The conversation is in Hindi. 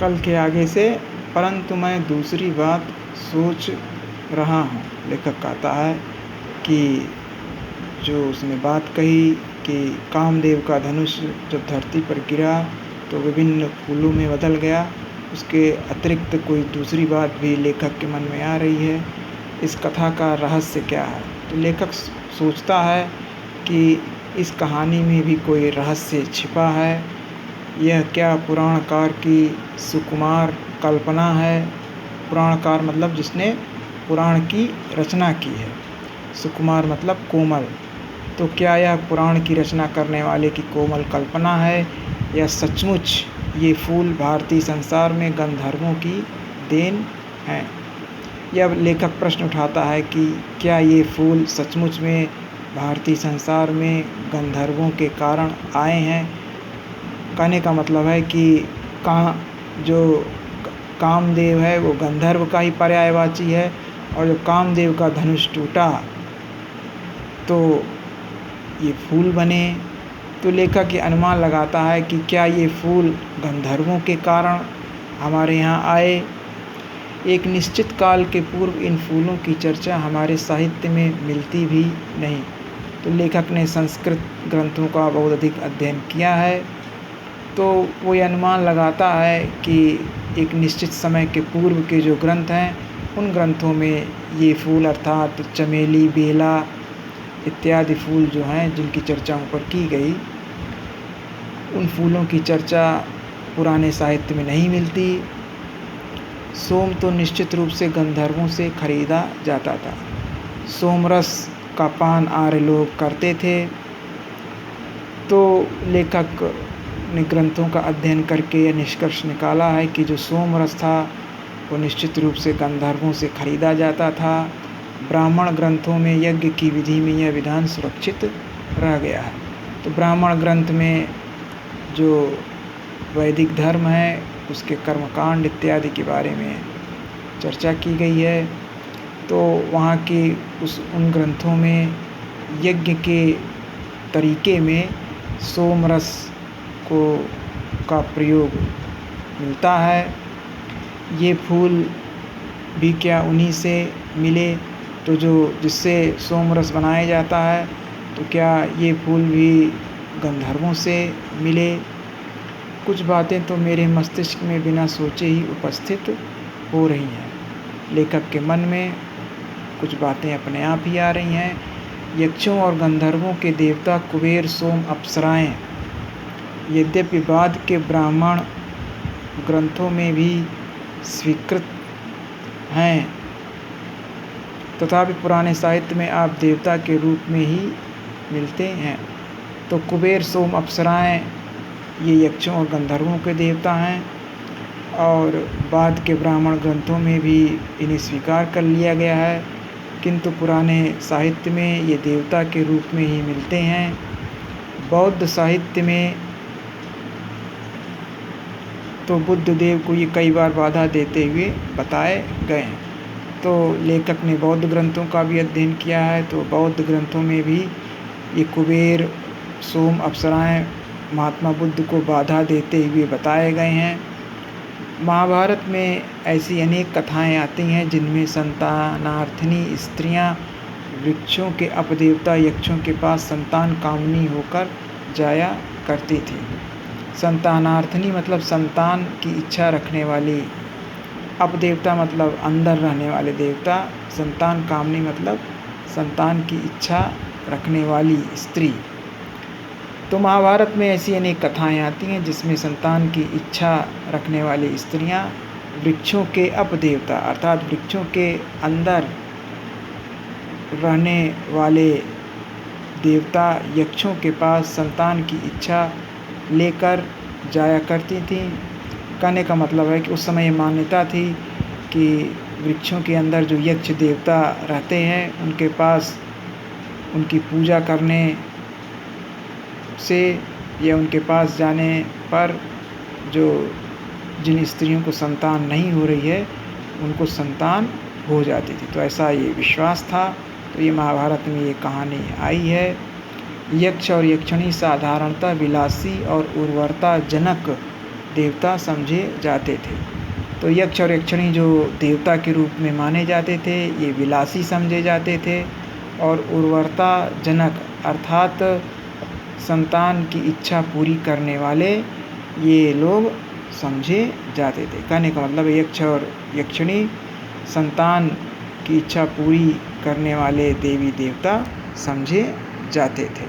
कल के आगे से, परंतु मैं दूसरी बात सोच रहा हूँ। लेखक कहता है कि जो उसने बात कही कि कामदेव का धनुष जब धरती पर गिरा तो विभिन्न फूलों में बदल गया, उसके अतिरिक्त कोई दूसरी बात भी लेखक के मन में आ रही है। इस कथा का रहस्य क्या है? तो लेखक सोचता है कि इस कहानी में भी कोई रहस्य छिपा है। यह क्या पुराणकार की सुकुमार कल्पना है? पुराणकार मतलब जिसने पुराण की रचना की है, सुकुमार मतलब कोमल। तो क्या यह पुराण की रचना करने वाले की कोमल कल्पना है या सचमुच ये फूल भारतीय संसार में गंधर्वों की देन हैं? यह लेखक प्रश्न उठाता है कि क्या ये फूल सचमुच में भारतीय संसार में गंधर्वों के कारण आए हैं? कहने का मतलब है कि जो कामदेव है वो गंधर्व का ही पर्यायवाची है, और जब कामदेव का धनुष टूटा तो ये फूल बने। तो लेखक ये अनुमान लगाता है कि क्या ये फूल गंधर्वों के कारण हमारे यहाँ आए। एक निश्चित काल के पूर्व इन फूलों की चर्चा हमारे साहित्य में मिलती भी नहीं। तो लेखक ने संस्कृत ग्रंथों का बहुत अधिक अध्ययन किया है, तो वो ये अनुमान लगाता है कि एक निश्चित समय के पूर्व के जो ग्रंथ हैं उन ग्रंथों में ये फूल अर्थात चमेली, बेला इत्यादि फूल जो हैं जिनकी चर्चा ऊपर की गई, उन फूलों की चर्चा पुराने साहित्य में नहीं मिलती। सोम तो निश्चित रूप से गंधर्वों से खरीदा जाता था। सोमरस का पान आर्य लोग करते थे। तो लेखक ने ग्रंथों का अध्ययन करके यह निष्कर्ष निकाला है कि जो सोमरस था वो निश्चित रूप से गंधर्वों से खरीदा जाता था। ब्राह्मण ग्रंथों में यज्ञ की विधि में यह विधान सुरक्षित रह गया है। तो ब्राह्मण ग्रंथ में जो वैदिक धर्म है उसके कर्मकांड इत्यादि के बारे में चर्चा की गई है। तो वहाँ के उन ग्रंथों में यज्ञ के तरीके में सोमरस का प्रयोग मिलता है। ये फूल भी क्या उन्हीं से मिले? तो जिससे सोमरस बनाया जाता है, तो क्या ये फूल भी गंधर्वों से मिले? कुछ बातें तो मेरे मस्तिष्क में बिना सोचे ही उपस्थित हो रही हैं। लेखक के मन में कुछ बातें अपने आप ही आ रही हैं। यक्षों और गंधर्वों के देवता कुबेर, सोम, अप्सराएं यद्यपि बाद के ब्राह्मण ग्रंथों में भी स्वीकृत हैं, तथापि पुराने साहित्य में आप देवता के रूप में ही मिलते हैं। तो कुबेर, सोम, अप्सराएं ये यक्षों और गंधर्वों के देवता हैं, और बाद के ब्राह्मण ग्रंथों में भी इन्हें स्वीकार कर लिया गया है, किंतु पुराने साहित्य में ये देवता के रूप में ही मिलते हैं। बौद्ध साहित्य में तो बुद्ध देव को ये कई बार बाधा देते हुए बताए गए हैं। तो लेखक ने बौद्ध ग्रंथों का भी अध्ययन किया है, तो बौद्ध ग्रंथों में भी ये कुबेर, सोम, अप्सराएं महात्मा बुद्ध को बाधा देते हुए बताए गए हैं। महाभारत में ऐसी अनेक कथाएं आती हैं जिनमें संतानार्थिनी स्त्रियां वृक्षों के अपदेवता यक्षों के पास संतान कामनी होकर जाया करती थी। संतानार्थिनी मतलब संतान की इच्छा रखने वाली, अपदेवता मतलब अंदर रहने वाले देवता, संतान कामनी मतलब संतान की इच्छा रखने वाली स्त्री। तो महाभारत में ऐसी अनेक कथाएं आती हैं जिसमें संतान की इच्छा रखने वाली स्त्रियां वृक्षों के अपदेवता अर्थात वृक्षों के अंदर रहने वाले देवता यक्षों के पास संतान की इच्छा लेकर जाया करती थी। कहने का मतलब है कि उस समय ये मान्यता थी कि वृक्षों के अंदर जो यक्ष देवता रहते हैं उनके पास उनकी पूजा करने से या उनके पास जाने पर जिन स्त्रियों को संतान नहीं हो रही है उनको संतान हो जाती थी। तो ऐसा ये विश्वास था। तो ये महाभारत में ये कहानी आई है। यक्ष और यक्षिणी साधारणतः विलासी और उर्वरता जनक देवता समझे जाते थे। तो यक्ष और यक्षिणी जो देवता के रूप में माने जाते थे, ये विलासी समझे जाते थे और उर्वरता जनक अर्थात संतान की इच्छा पूरी करने वाले ये लोग समझे जाते थे। कहने का मतलब यक्ष और यक्षिणी संतान की इच्छा पूरी करने वाले देवी देवता समझे जाते थे।